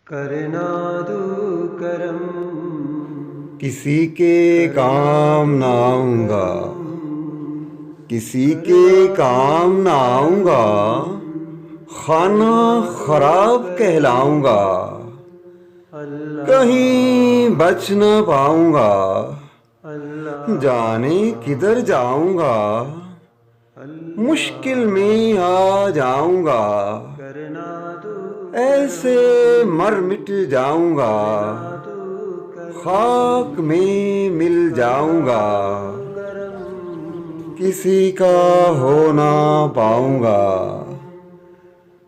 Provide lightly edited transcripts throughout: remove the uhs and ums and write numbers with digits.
करना दो करम, किसी के काम ना आऊंगा, किसी के काम ना आऊंगा, खाना खराब कहलाऊंगा, अल्लाह कहीं बच न पाऊंगा, अल्लाह जाने किधर जाऊंगा, मुश्किल अल्लाह। में आ जाऊंगा, करना दो करम, ऐसे मर मिट जाऊंगा, करना दो करम, खाक में मिल करना जाऊंगा, दो करम, किसी का हो करना ना दो करम। पाऊंगा।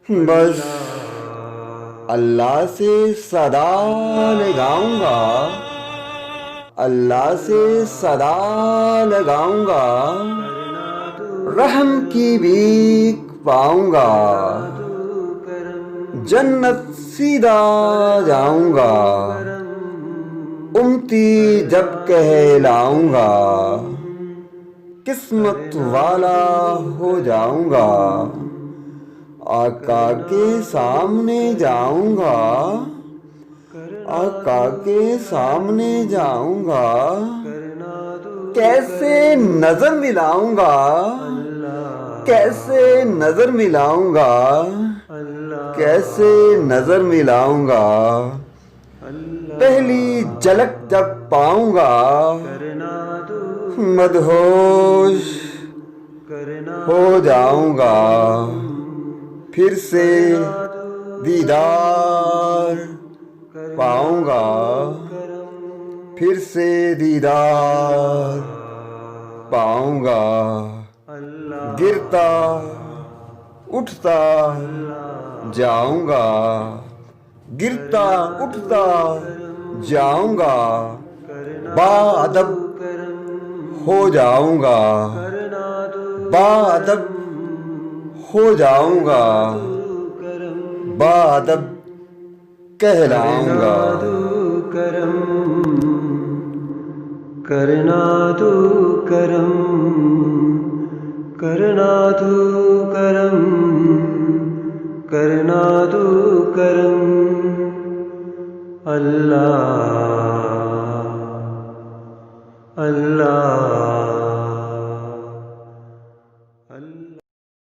बस अल्लाह अल्लाह से सदा लगाऊंगा, अल्लाह से सदा लगाऊंगा, करना दो रहम की करम, भीख पाऊंगा, करना दो करम, जन्नत सीधा करना दो जाऊंगा, करम, उम्मती जब करना दो कहलाऊंगा, करम, किस्मत करना वाला दो हो करम, जाऊंगा, आका करना के दो सामने करम, जाऊंगा, करना आका दो के करम, सामने जाऊंगा, करना दो कैसे करम। नजर मिलाऊंगा, कैसे अल्लाह नजर मिलाऊंगा, कैसे अल्लाह नजर मिलाऊंगा, पहली अल्लाह। झलक जब पाऊंगा, करना दो करम, मदहोश करना हो दो जाऊंगा, करम, फिर से करना दो करम, दीदार करना पाऊंगा, दो करम। फिर से दीदार पाऊंगा, गिरता उठता अल्लाह जाऊंगा, गिरता करना दो उठता करम, जाऊंगा, करना दो बाअदब करम, हो जाऊंगा, करना दो बाअदब करम, हो करना जाऊंगा, दो करम, बाअदब करना कहलाऊंगा। दो करम, करना दो करम, करना दो करम, करना दो करम। अल्लाह